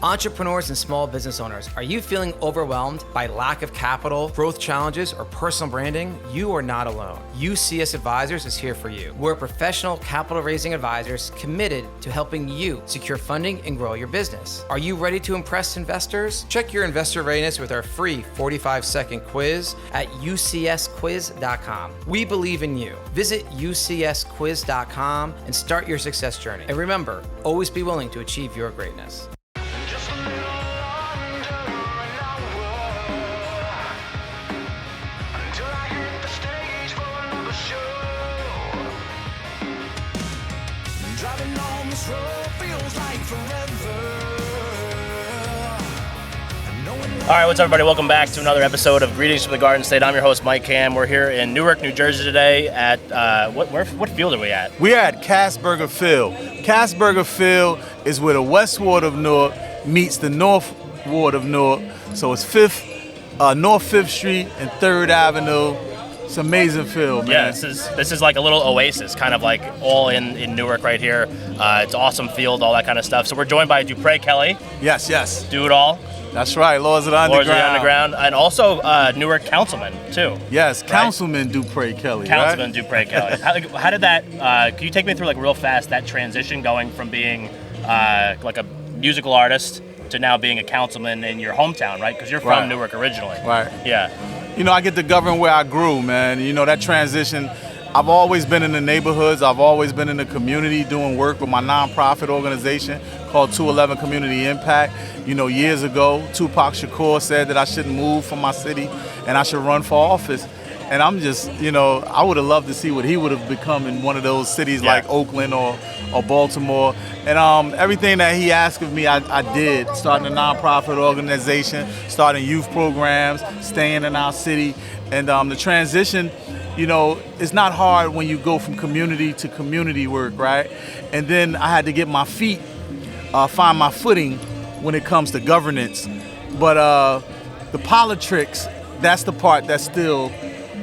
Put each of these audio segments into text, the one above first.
Entrepreneurs and small business owners, are you feeling overwhelmed by lack of capital, growth challenges, or personal branding? You are not alone. UCS Advisors is here for you. We're professional capital raising advisors committed to helping you secure funding and grow your business. Are you ready to impress investors? Check your investor readiness with our free 45-second quiz at ucsquiz.com. We believe in you. Visit ucsquiz.com and start your success journey. And remember, always be willing to achieve your greatness. All right, what's up, everybody? Welcome back to another episode of Greetings from the Garden State. I'm your host, Mike Cam. We're here in Newark, New Jersey today at, what field are we at? We're at Kasberger Field. Kasberger Field is where the west ward of Newark meets the north ward of Newark. So it's North 5th Street and 3rd Avenue. It's an amazing field, man. Yeah, this is like a little oasis, kind of like all in Newark right here. It's an awesome field, all that kind of stuff. So we're joined by Duprè Kelly. Yes. Do it all. That's right, Lords of the Underground. And also Newark Councilman, too. Yes, Councilman Duprè Kelly, Councilman right? Duprè Kelly. How did that, can you take me through like real fast, that transition going from being like a musical artist to now being a councilman in your hometown, right? Because you're from Newark originally. Right. Yeah. You know, I get to govern where I grew, man. You know, that transition, I've always been in the neighborhoods. I've always been in the community doing work with my nonprofit organization called 211 Community Impact. You know, years ago, Tupac Shakur said that I shouldn't move from my city and I should run for office. And I'm just, you know, I would have loved to see what he would have become in one of those cities like Oakland or Baltimore. And everything that he asked of me, I did, starting a nonprofit organization, starting youth programs, staying in our city. And the transition, you know, it's not hard when you go from community to community work, right? And then I had to get my feet, find my footing when it comes to governance. But the politics, that's the part that's still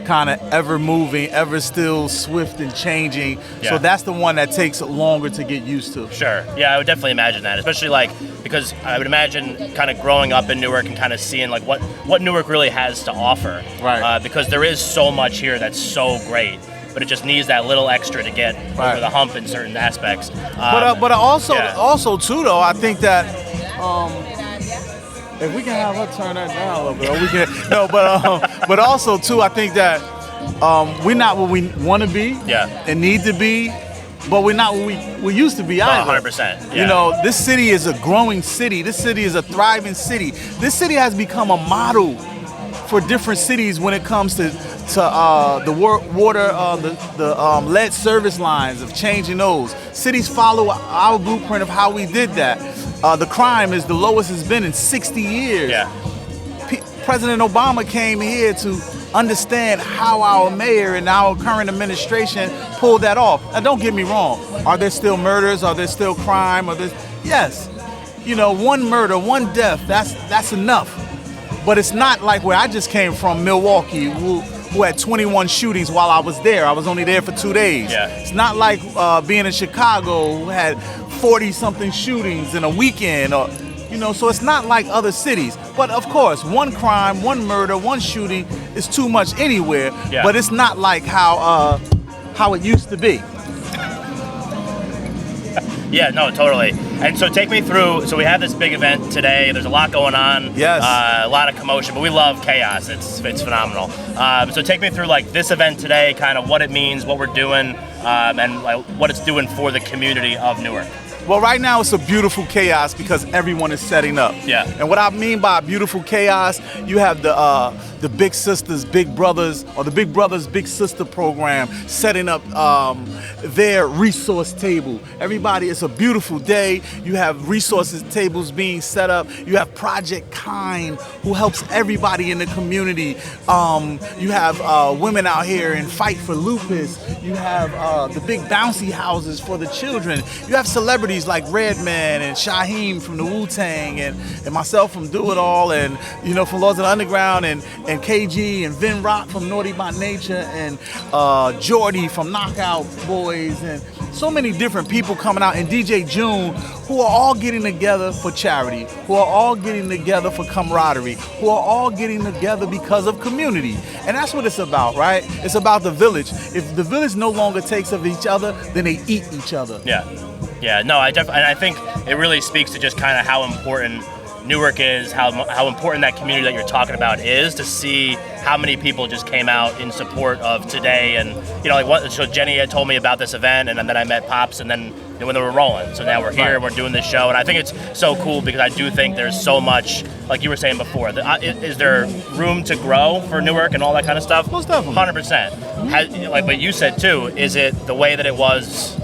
kind of ever moving, ever still swift and changing. Yeah. So that's the one that takes longer to get used to. Sure. Yeah, I would definitely imagine that, especially like because I would imagine kind of growing up in Newark and kind of seeing like what Newark really has to offer. Right. Because there is so much here that's so great, but it just needs that little extra to get over the hump in certain aspects. But also too though, I think that if we can have her turn that down a little bit, or we can but also too, I think that we're not what we want to be and need to be, but we're not what we used to be either. 100%. Yeah. You know, this city is a growing city. This city is a thriving city. This city has become a model for different cities when it comes to the water, the lead service lines, of changing those. Cities follow our blueprint of how we did that. The crime is the lowest it's been in 60 years. Yeah. President Obama came here to understand how our mayor and our current administration pulled that off. Now, don't get me wrong. Are there still murders? Are there still crime? Yes. You know, one murder, one death, that's enough. But it's not like where I just came from, Milwaukee, who had 21 shootings while I was there. I was only there for 2 days. Yeah. It's not like being in Chicago, who had 40-something shootings in a weekend, or so it's not like other cities. But of course, one crime, one murder, one shooting is too much anywhere. Yeah. But it's not like how it used to be. Yeah, no, totally. And so take me through, so we have this big event today. There's a lot going on. Yes. A lot of commotion, but we love chaos. It's phenomenal. So take me through like this event today, kind of what it means, what we're doing, and like, what it's doing for the community of Newark. Well, right now it's a beautiful chaos because everyone is setting up. Yeah. And what I mean by beautiful chaos, you have the Big Sisters, Big Brothers, or the Big Brothers, Big Sister program setting up their resource table. Everybody, it's a beautiful day. You have resources tables being set up. You have Project Kind, who helps everybody in the community. You have women out here and fight for lupus. You have the big bouncy houses for the children. You have celebrities like Redman and Shaheem from the Wu-Tang and myself from Do It All and from Lords of the Underground and KG and Vin Rock from Naughty by Nature and Jordy from Knockout Boys and so many different people coming out, and DJ June, who are all getting together for charity, who are all getting together for camaraderie, who are all getting together because of community. And that's what it's about, right? It's about the village. If the village no longer takes of each other, then they eat each other. Yeah, no, and I think it really speaks to just kind of how important Newark is, how important that community that you're talking about is, to see how many people just came out in support of today. And so Jenny had told me about this event, and then I met Pops, and then when they were rolling. So now we're here, and we're doing this show, and I think it's so cool because I do think there's so much, like you were saying before, is there room to grow for Newark and all that kind of stuff? Most definitely. 100%. Like what you said too, is it the way that it was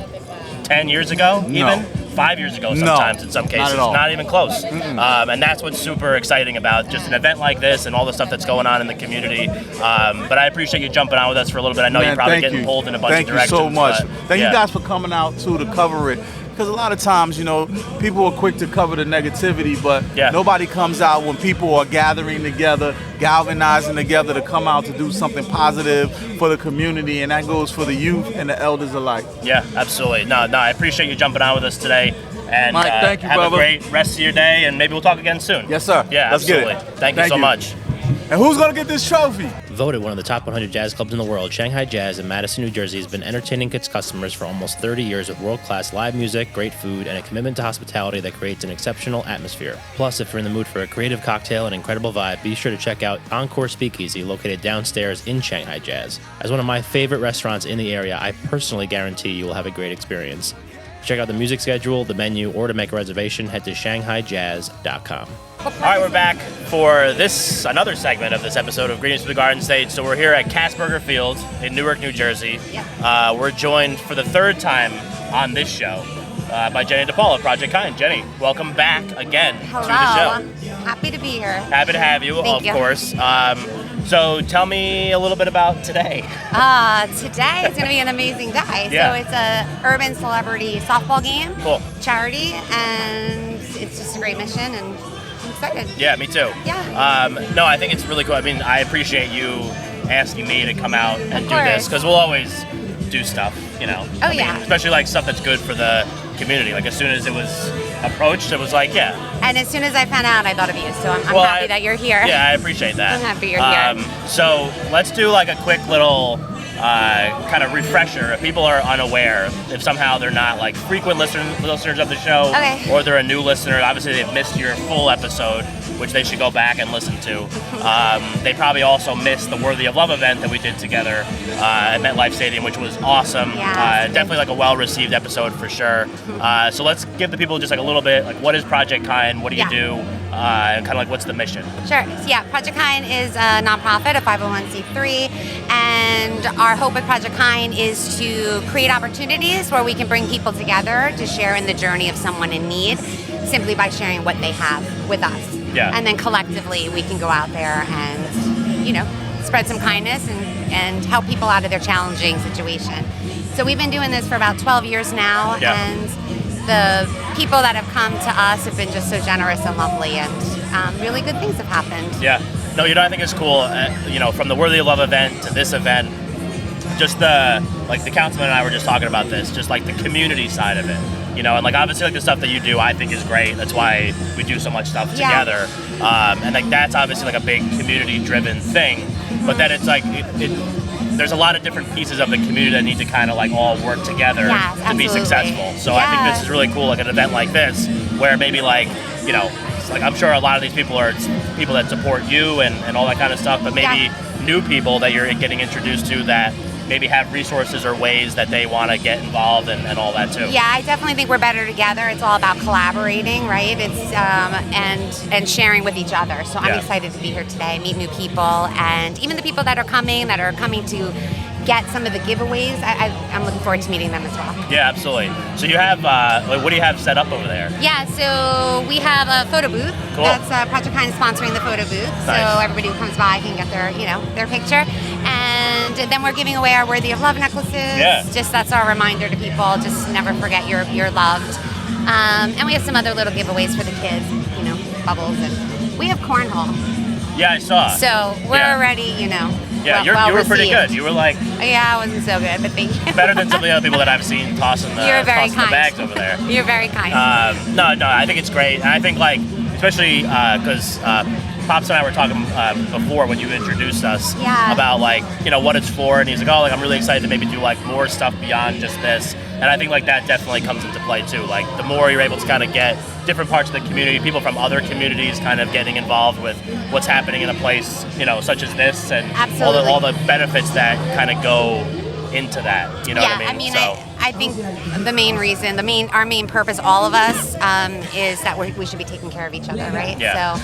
10 years ago even? 5 years ago sometimes in some cases, not even close. And that's what's super exciting about just an event like this and all the stuff that's going on in the community. But I appreciate you jumping on with us for a little bit. I know you're probably getting pulled in a bunch of directions. Thank you so much. Thank you guys for coming out too to cover it. Because a lot of times, people are quick to cover the negativity, but nobody comes out when people are gathering together, galvanizing together to come out to do something positive for the community, and that goes for the youth and the elders alike. Yeah, absolutely. No, I appreciate you jumping on with us today. And Mike, thank you, have brother. a great rest of your day, and maybe we'll talk again soon. Yes, sir. Yeah, Let's absolutely. get it. Thank you so much. And who's going to get this trophy? Voted one of the top 100 jazz clubs in the world, Shanghai Jazz in Madison, New Jersey has been entertaining its customers for almost 30 years with world-class live music, great food, and a commitment to hospitality that creates an exceptional atmosphere. Plus, if you're in the mood for a creative cocktail and incredible vibe, be sure to check out Encore Speakeasy, located downstairs in Shanghai Jazz. As one of my favorite restaurants in the area, I personally guarantee you will have a great experience. Check out the music schedule, the menu, or to make a reservation, head to shanghaijazz.com. All right, we're back for another segment of this episode of Greetings to the Garden State. So we're here at Kasberger Field in Newark, New Jersey. We're joined for the third time on this show by Jenny DePaul of Project Kind. Jenny, welcome back again to the show. I'm happy to be here. Happy to have you, Thank of you. course. So tell me a little bit about today. Today is going to be an amazing day. Yeah. So it's a urban celebrity softball game. Cool. Charity, and it's just a great mission, and I'm excited. Yeah, me too. Yeah. No, I think it's really cool. I mean, I appreciate you asking me to come out and do course. this, because we'll always do stuff, Oh, yeah. Especially like stuff that's good for the community. Like as soon as it was approached, it was like, yeah. And as soon as I found out, I thought of you. So I'm happy that you're here. Yeah, I appreciate that. I'm happy you're here. So let's do like a quick little kind of refresher. If people are unaware, if somehow they're not like frequent listeners of the show, Okay. or they're a new listener, obviously they've missed your full episode, which they should go back and listen to. They probably also missed the Worthy of Love event that we did together at MetLife Stadium, which was awesome. Yeah. Definitely like a well-received episode for sure. So let's give the people just like a little bit, like what is Project Kind, what do you do, and kind of like what's the mission? Sure. So yeah, Project Kind is a nonprofit, a 501c3, and our hope with Project Kind is to create opportunities where we can bring people together to share in the journey of someone in need, simply by sharing what they have with us. Yeah. And then collectively we can go out there and, spread some kindness and help people out of their challenging situation. So we've been doing this for about 12 years now, and the people that have come to us have been just so generous and lovely, and really good things have happened. Yeah. No, I think it's cool, from the Worthy of Love event to this event, just the Councilman and I were just talking about this, just like the community side of it, and like obviously like the stuff that you do I think is great. That's why we do so much stuff together. And like that's obviously like a big community driven thing, but then it's like there's a lot of different pieces of the community that need to kind of like all work together to be successful. So I think this is really cool, like an event like this, where maybe like I'm sure a lot of these people are people that support you and all that kind of stuff, but maybe new people that you're getting introduced to that maybe have resources or ways that they want to get involved and all that too. Yeah, I definitely think we're better together. It's all about collaborating, right? It's and sharing with each other. So I'm excited to be here today, meet new people, and even the people that are coming to get some of the giveaways. I'm looking forward to meeting them as well. Yeah, absolutely. So you have, what do you have set up over there? Yeah, so we have a photo booth. Cool. That's Project Kind sponsoring the photo booth. Nice. So everybody who comes by can get their picture. And then we're giving away our Worthy of Love necklaces. Yeah. Just that's our reminder to people. Just never forget you're loved. And we have some other little giveaways for the kids, bubbles, and we have cornhole. Yeah, I saw. So we're already, Yeah, well you were pretty received. good. You were like Yeah, I wasn't so good, but thank you. better than some of the other people that I've seen tossing the, You're very tossing the kind. bags over there. You're very kind. No, I think it's great. And I think, like, especially because Pops and I were talking before when you introduced us about, like, you know, what it's for. And he's like, oh, like, I'm really excited to maybe do, like, more stuff beyond just this. And I think, like, that definitely comes into play, too. Like, the more you're able to kind of get different parts of the community, people from other communities kind of getting involved with what's happening in a place, you know, such as this, and all the benefits that kind of go into that, you know what I mean? I think the main reason, our main purpose, all of us, is that we should be taking care of each other, right? Yeah. So,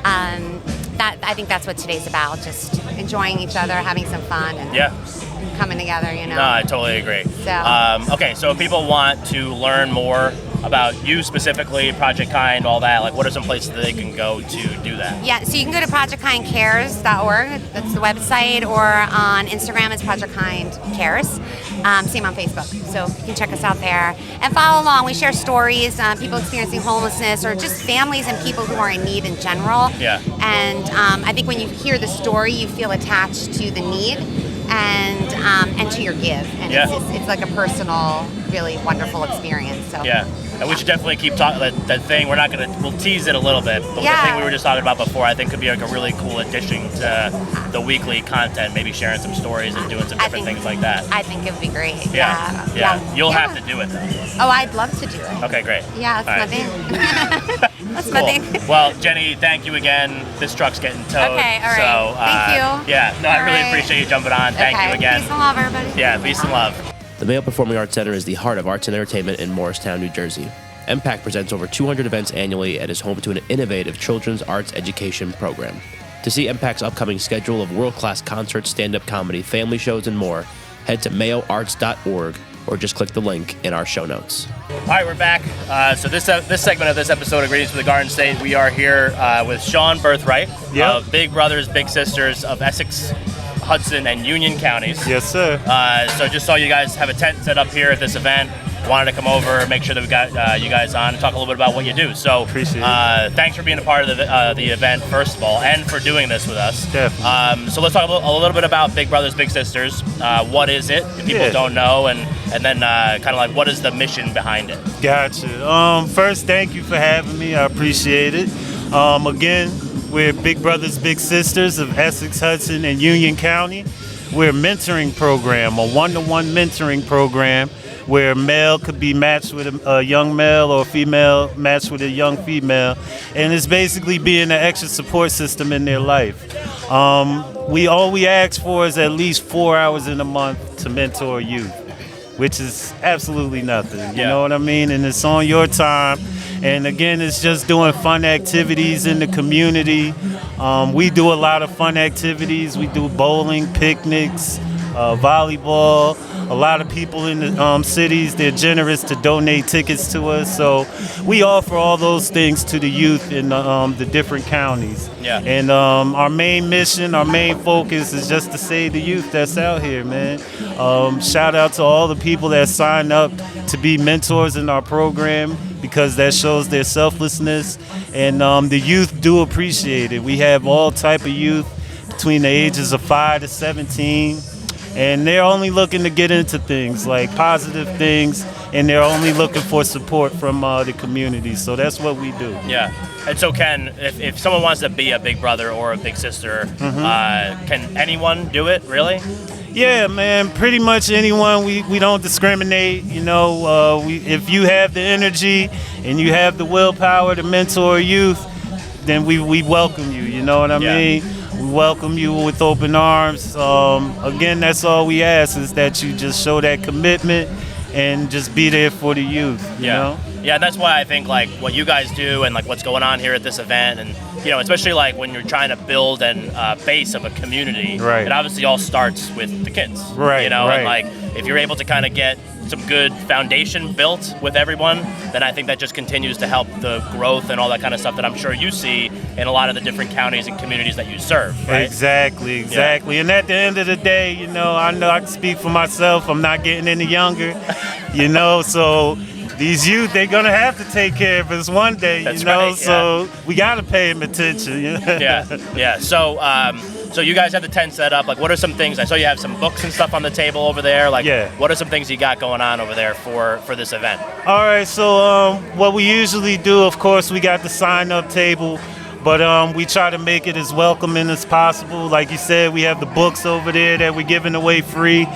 I think that's what today's about, just enjoying each other, having some fun, and coming together, you know? No, I totally agree. So. Okay, so if people want to learn more about you specifically, Project Kind, all that, like, what are some places that they can go to do that? Yeah, so you can go to projectkindcares.org. That's the website, or on Instagram, it's Project Kind Cares. Same on Facebook. So you can check us out there and follow along. We share stories, people experiencing homelessness, or just families and people who are in need in general. Yeah. And I think when you hear the story, you feel attached to the need and to your give. And it's like a personal, really wonderful experience. So. Yeah. And we should definitely keep talking that thing. We'll tease it a little bit, but the thing we were just talking about before, I think could be like a really cool addition to the weekly content, maybe sharing some stories and doing some different things like that. I think it would be great. Yeah. You'll have to do it though. Oh, I'd love to do it. Okay, great. Yeah, that's my thing. That's my thing. Well, Jenny, thank you again. This truck's getting towed. Okay, all right. So, thank you. Yeah, no, I really appreciate you jumping on. Thank you again. Peace and love, everybody. Yeah, peace and love. The Mayo Performing Arts Center is the heart of arts and entertainment in Morristown, New Jersey. MPAC presents over 200 events annually and is home to an innovative children's arts education program. To see MPAC's upcoming schedule of world-class concerts, stand-up comedy, family shows, and more, head to mayoarts.org or just click the link in our show notes. All right, we're back. So this segment of this episode of Greetings from the Garden State, we are here with Sean Birthwright of Big Brothers Big Sisters of Essex, Hudson, and Union counties. Yes, sir. So just saw you guys have a tent set up here at this event. Wanted to come over, make sure that we got you guys on and talk a little bit about what you do. So appreciate it. Thanks for being a part of the event, first of all, and for doing this with us. Definitely. So let's talk a little bit about Big Brothers Big Sisters. What is it, if people don't know, and then kind of like what is the mission behind it? Gotcha. First, thank you for having me. I appreciate it. Again, we're Big Brothers Big Sisters of Essex, Hudson, and Union County. We're a mentoring program, a one-to-one mentoring program, where a male could be matched with a young male or a female matched with a young female. And it's basically being an extra support system in their life. All we ask for is at least 4 hours in a month to mentor youth, which is absolutely nothing. You know what I mean? And it's on your time. And again, it's just doing fun activities in the community. We do a lot of fun activities. We do bowling, picnics, volleyball. A lot of people in the cities, they're generous to donate tickets to us. So we offer all those things to the youth in the different counties. Yeah. And our main mission, our main focus is just to save the youth that's out here, man. Shout out to all the people that sign up to be mentors in our program, because that shows their selflessness. And the youth do appreciate it. We have all type of youth between the ages of 5 to 17. And they're only looking to get into things, like positive things, and they're only looking for support from the community. So that's what we do. Yeah. And so, Ken, if someone wants to be a big brother or a big sister, can anyone do it, really? Yeah, man, pretty much anyone. We don't discriminate. You know, if you have the energy and you have the willpower to mentor youth, then we welcome you. You know what I mean? We welcome you with open arms. Again, that's all we ask, is that you just show that commitment and just be there for the youth, you know? Yeah, and that's why I think like what you guys do and like what's going on here at this event, and you know, especially like when you're trying to build an base of a community, it obviously all starts with the kids, you know, and like if you're able to kind of get some good foundation built with everyone, then I think that just continues to help the growth and all that kind of stuff that I'm sure you see in a lot of the different counties and communities that you serve, right? Exactly. And at the end of the day, you know I can speak for myself. I'm not getting any younger, you know, so these youth, they're going to have to take care of us one day, you know, so we got to pay them attention. Yeah. So So you guys have the tent set up. Like, what are some things? I saw you have some books and stuff on the table over there. Like, what are some things you got going on over there for this event? All right, so what we usually do, of course, we got the sign-up table, but we try to make it as welcoming as possible. Like you said, we have the books over there that we're giving away free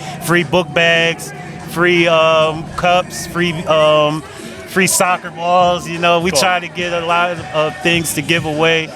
book bags, free cups, free soccer balls. You know, we try to get a lot of things to give away.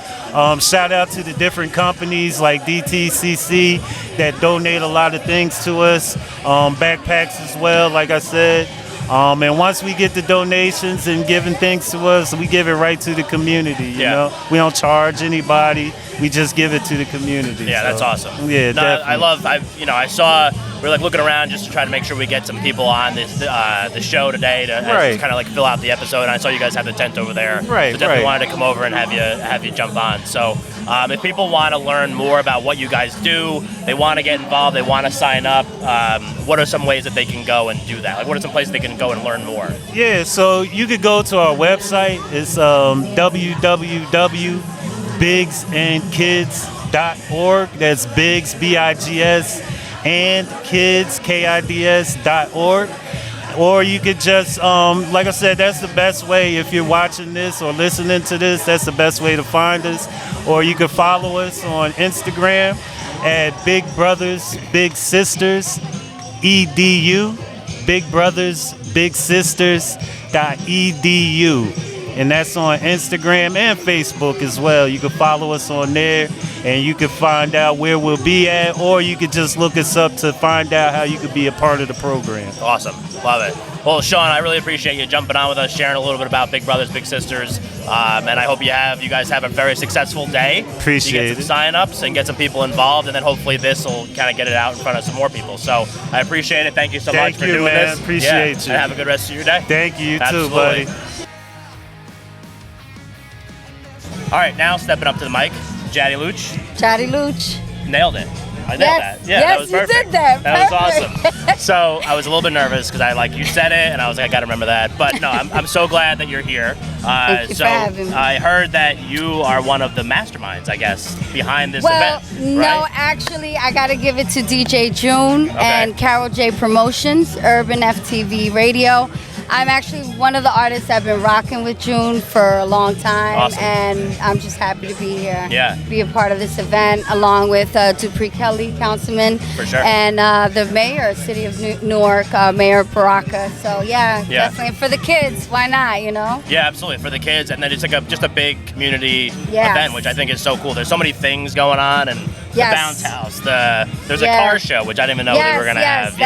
Shout out to the different companies like DTCC that donate a lot of things to us, backpacks as well, like I said. And once we get the donations and giving things to us, we give it right to the community, you know? We don't charge anybody. We just give it to the community. Yeah, so that's awesome. Yeah, no, definitely. I saw, we're like looking around just to try to make sure we get some people on this the show today to kind of like fill out the episode. And I saw you guys have the tent over there. Right, so definitely wanted to come over and have you jump on. So if people want to learn more about what you guys do, they want to get involved, they want to sign up, what are some ways that they can go and do that? Like, what are some places they can go and learn more? Yeah, so you could go to our website. It's www.bigsandkids.org. That's Bigs, B-I-G-S, and kids, KIDS.org. Or you could just, like I said, that's the best way. If you're watching this or listening to this, that's the best way to find us. Or you can follow us on Instagram at Big Brothers Big Sisters EDU, Big Brothers Big Sisters.edu. And that's on Instagram and Facebook as well. You can follow us on there, and you can find out where we'll be at, or you could just look us up to find out how you could be a part of the program. Awesome. Love it. Well, Sean, I really appreciate you jumping on with us, sharing a little bit about Big Brothers Big Sisters, and I hope you guys have a very successful day. Appreciate it. You get some sign-ups and get some people involved, and then hopefully this will kind of get it out in front of some more people. So I appreciate it. Thank you so much for doing this. Appreciate you. And have a good rest of your day. Thank you. You Absolutely. too, buddy. All right, now stepping up to the mic, Jadiluc. Jadiluc. Nailed it. I nailed that. Yeah, yes, that was perfect. You did that. That Perfect. was awesome. So I was a little bit nervous because you said it, and I was like, I got to remember that. But no, I'm so glad that you're here. Thank you for having me. I heard that you are one of the masterminds, I guess, behind this event. No, right? actually, I got to give it to DJ June and Carol J Promotions, Urban FTV Radio. I'm actually one of the artists I've been rocking with June for a long time, awesome. And I'm just happy to be here. Yeah. Be a part of this event along with Duprè Kelly, Councilman, for sure. And the mayor, City of Newark, Mayor Baraka. So definitely for the kids. Why not? You know? Yeah, absolutely, for the kids, and then it's like just a big community event, which I think is so cool. There's so many things going on, and the bounce house, there's a car show, which I didn't even know we were gonna have.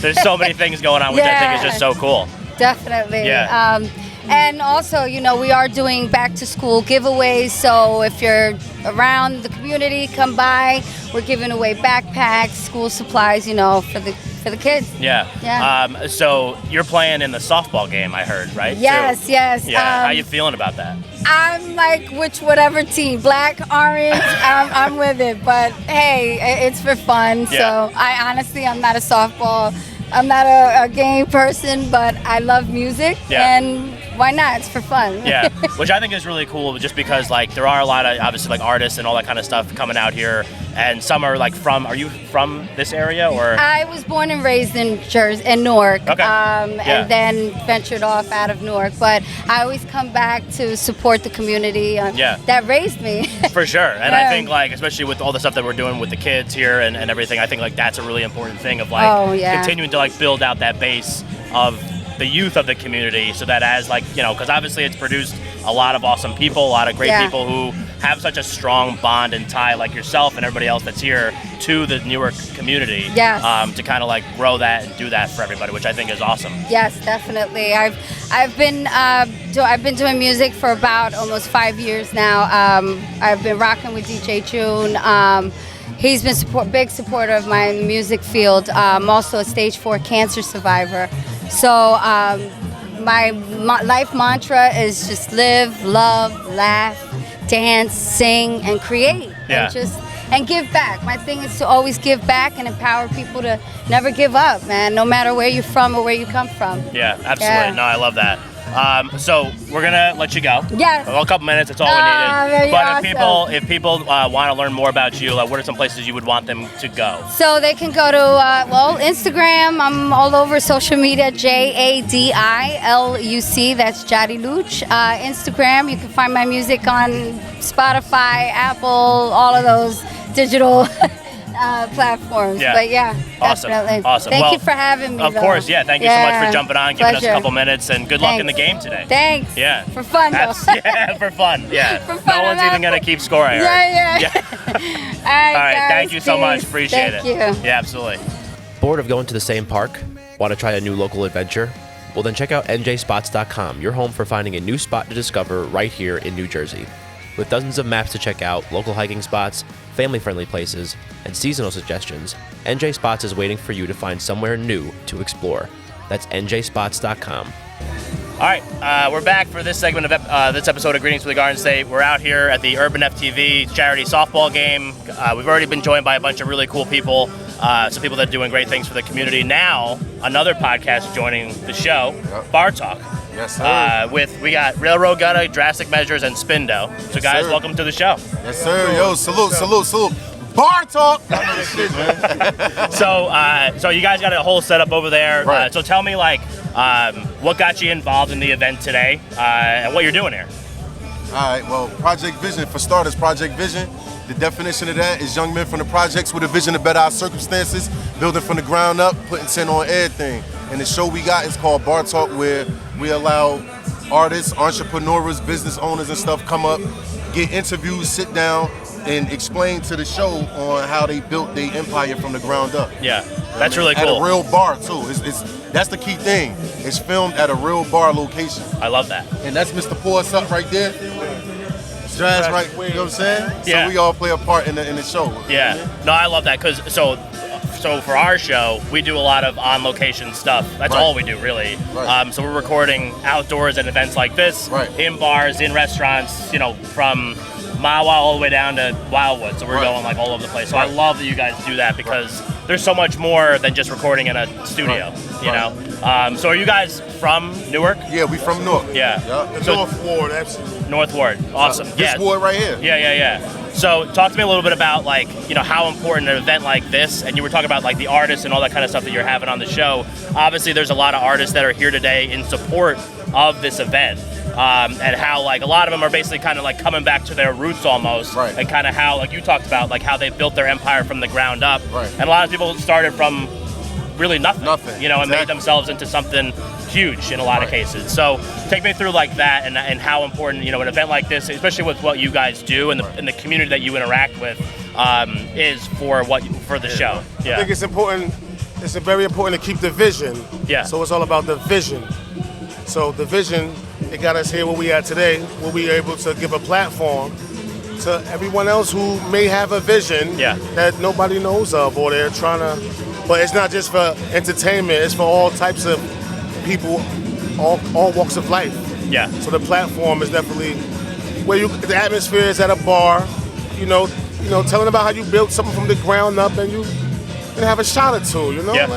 There's so many things going on, which I think is just so cool. Definitely. Yeah. And also, we are doing back to school giveaways. So if you're around the community, come by. We're giving away backpacks, school supplies, for the kids. Yeah. So you're playing in the softball game, I heard, right? Yes, yes. Yeah. How you feeling about that? I'm like whatever team, black, orange. I'm with it. But hey, it's for fun. Yeah. So I'm not a softball. I'm not a game person, but I love music, and why not? It's for fun. Yeah, which I think is really cool, just because there are a lot of obviously artists and all that kind of stuff coming out here, and some are are you from this area or? I was born and raised in Newark, okay. And then ventured off out of Newark, but I always come back to support the community that raised me. For sure, and I think especially with all the stuff that we're doing with the kids here and everything, I think that's a really important thing of continuing to build out that base of the youth of the community, so that as because obviously it's produced a lot of awesome people, a lot of great people who have such a strong bond and tie, like yourself and everybody else that's here, to the Newark community. Yes. To kind of grow that and do that for everybody, which I think is awesome. Yes, definitely. I've been doing music for about almost 5 years now. I've been rocking with DJ June. He's been big supporter of mine in the music field. I'm also a stage 4 cancer survivor. So my life mantra is just live, love, laugh, dance, sing, and create. And give back. My thing is to always give back and empower people to never give up, man, no matter where you're from or where you come from. Yeah, absolutely. No, I love that. So we're gonna let you go. Yes. A couple minutes. That's all we needed. Very But awesome. if people want to learn more about you, what are some places you would want them to go? So they can go to, Instagram. I'm all over social media, Jadiluc. That's Jadiluc. Instagram, you can find my music on Spotify, Apple, all of those digital platforms. Yeah. But yeah, Awesome. definitely. Awesome. Thank Well, you for having me. Of though. course, yeah. Thank you so much for jumping on, giving us a Pleasure. couple minutes, and good luck in the game Thanks. today. Thanks. Yeah. For fun, though. Yeah, for fun. Yeah. For fun, No one's I'm even out. gonna keep score. I heard. Yeah. All All right. right, Thank you so much. peace. Appreciate Thank it. you. Yeah, absolutely. Bored of going to the same park? Want to try a new local adventure? Well, then check out NJspots.com, your home for finding a new spot to discover right here in New Jersey. With dozens of maps to check out, local hiking spots, family-friendly places, and seasonal suggestions, NJspots is waiting for you to find somewhere new to explore. That's NJspots.com. All right, we're back for this segment of this episode of Greetings from the Garden State. We're out here at the Urban FTV charity softball game. We've already been joined by a bunch of really cool people, some people that are doing great things for the community. Now, another podcast joining the show, Bar Talk. Yes, sir. We got Railroad Gutter, Drastic Measures, and Spindo. So Yes, guys, sir. welcome to the show. Yes, sir. Yo, salute. Bar talk. I know this shit, man. So you guys got a whole setup over there. Right. So tell me, what got you involved in the event today, and what you're doing here. All right, well, Project Vision, for starters, Project Vision, the definition of that is young men from the projects with a vision to better our circumstances, building from the ground up, putting 10 on everything. And the show we got is called Bar Talk, where we allow artists, entrepreneurs, business owners and stuff come up, get interviews, sit down, and explain to the show on how they built their empire from the ground up. Yeah, that's really cool. At a real bar, too. That's the key thing. It's filmed at a real bar location. I love that. And that's Mr. Pour Us Up right there. Jazz, right? You know what I'm saying? Yeah. So we all play a part in the show. Yeah. No, I love that because so for our show, we do a lot of on-location stuff. That's Right. all we do, really. Right. So we're recording outdoors at events like this, Right. in bars, in restaurants, from Mayo all the way down to Wildwood. So we're Right. going all over the place. So Right. I love that you guys do that because there's so much more than just recording in a studio, Right. So are you guys from Newark? Yeah, we from Newark. Yeah. The So- North Ward, absolutely. North Ward. Awesome. This ward right here. Yeah. So talk to me a little bit about how important an event like this, and you were talking about the artists and all that kind of stuff that you're having on the show. Obviously there's a lot of artists that are here today in support of this event. And how a lot of them are basically kind of coming back to their roots almost. Right. And kind of how you talked about how they built their empire from the ground up. Right. And a lot of people started from really nothing. Nothing. And made Exactly. themselves into something huge in a lot of Right. cases. So take me through that and how important an event like this, especially with what you guys do and the community that you interact with, is for the show. I think it's important. It's very important to keep the vision. Yeah. So it's all about the vision. So the vision, it got us here where we are today, where we are able to give a platform to everyone else who may have a vision that nobody knows of, or they're trying to. But it's not just for entertainment. It's for all types of people, all walks of life. Yeah. So the platform is definitely where the atmosphere is at a bar. Telling about how you built something from the ground up, and you can have a shot or two. Yeah.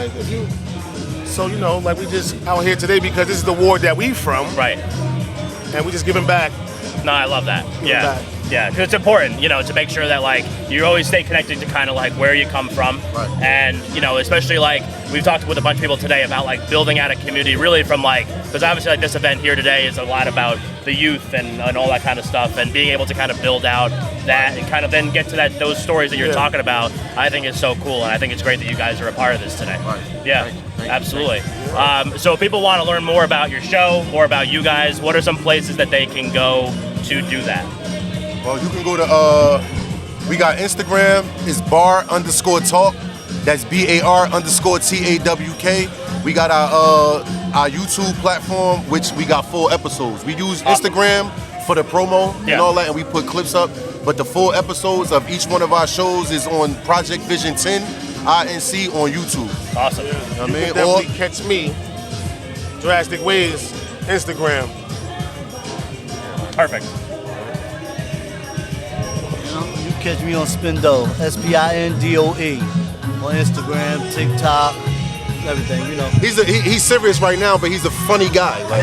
We just out here today because this is the ward that we from. Right. And we just giving back. No, I love that. Giving back. Yeah, because it's important, to make sure that you always stay connected to kind of where you come from, Right. and especially we've talked with a bunch of people today about building out a community really from because obviously this event here today is a lot about the youth and all that kind of stuff, and being able to kind of build out that and kind of then get to those stories that you're talking about. I think is so cool, and I think it's great that you guys are a part of this today. Right. Yeah, Thank you. absolutely. So if people want to learn more about your show, more about you guys, what are some places that they can go to do that? Well, you can go to, we got Instagram, it's bar_talk. That's BAR_TAWK. We got our YouTube platform, which we got full episodes. We use Instagram for the promo and all that, and we put clips up. But the full episodes of each one of our shows is on Project Vision 10 INC on YouTube. Awesome. You know what I You mean? can definitely catch me, Drastic Ways, Instagram. Perfect. You catch me on Spindo, SPINDOE, on Instagram, TikTok, everything, you know. He's serious right now, but he's a funny guy. Like,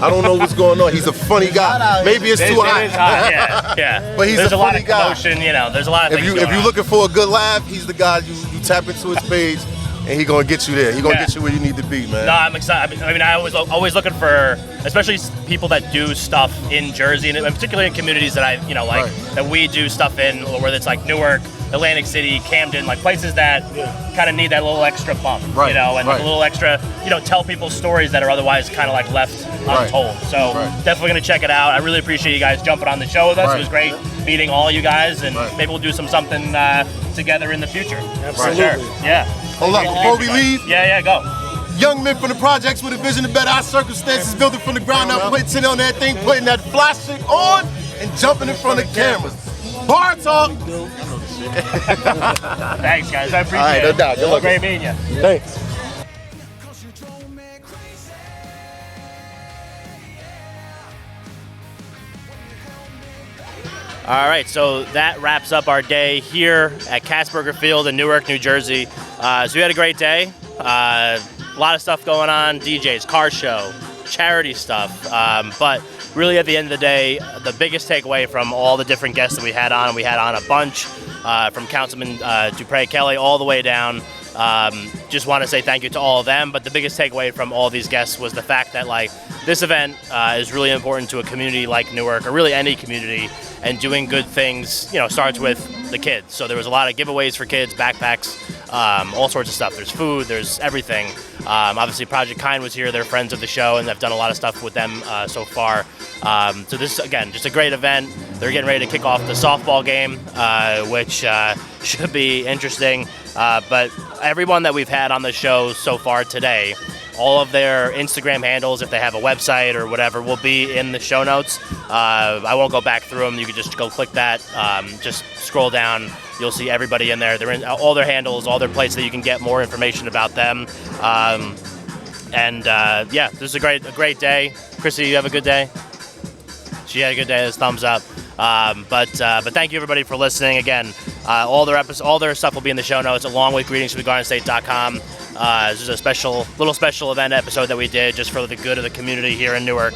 I don't know what's going on. He's a funny guy. Maybe it's too hot. Yeah. But he's there's a funny lot of commotion, guy. you know. There's a lot of things If you're looking for a good laugh, he's the guy you tap into his page, and he gonna get you there. He gonna get you where you need to be, man. No, I'm excited. I mean, I was always looking for, especially people that do stuff in Jersey, and particularly in communities that that we do stuff in, or whether it's like Newark, Atlantic City, Camden, like places that kind of need that little extra bump, you know, and like a little extra, tell people stories that are otherwise kind of like left untold. So definitely gonna check it out. I really appreciate you guys jumping on the show with us. It was great meeting all you guys, and maybe we'll do something together in the future. Absolutely. For sure. Yeah. Hold up, before we leave. Yeah, go. Young men from the projects with a vision to better our circumstances, building from the ground up, putting tin on that thing, putting that fly shit on, and jumping in front of cameras. Bar talk. Thanks, guys. I appreciate All right, it. no doubt. Good luck. Great meeting you. Thanks. All right, so that wraps up our day here at Kasberger Field in Newark, New Jersey. So we had a great day. A lot of stuff going on, DJs, car show, charity stuff. But really at the end of the day, the biggest takeaway from all the different guests that we had on a bunch, from Councilman Duprè Kelly all the way down. Just want to say thank you to all of them, but the biggest takeaway from all these guests was the fact that this event is really important to a community like Newark, or really any community, and doing good things, starts with the kids. So there was a lot of giveaways for kids, backpacks, all sorts of stuff. There's food, there's everything. Obviously Project Kind was here, they're friends of the show, and I've done a lot of stuff with them so far. So this is, again, just a great event. They're getting ready to kick off the softball game, which should be interesting. But everyone that we've had on the show so far today, all of their Instagram handles, if they have a website or whatever, will be in the show notes. I won't go back through them. You can just go click that. Just scroll down. You'll see everybody in there. They're in all their handles, all their places that you can get more information about them. This is a great day. Chrissy, you have a good day? She had a good day. There's thumbs up. But thank you everybody for listening. Again, all their stuff will be in the show notes, along with greetingsfromthegardenState.com. This is a little special event episode that we did just for the good of the community here in Newark.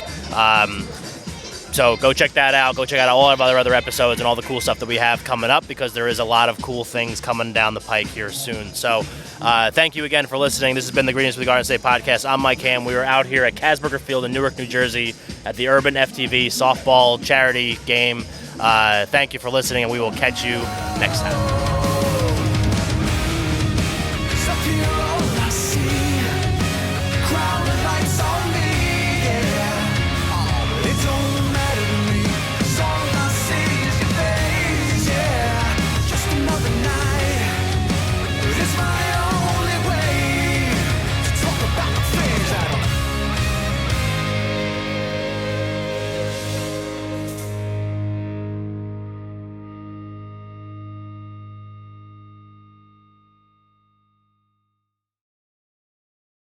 So go check that out. Go check out all of our other episodes and all the cool stuff that we have coming up, because there is a lot of cool things coming down the pike here soon. So thank you again for listening. This has been the Greetings from the Garden State podcast. I'm Mike Ham. We are out here at Kasberger Field in Newark, New Jersey at the Urban FTV softball charity game. Thank you for listening, and we will catch you next time.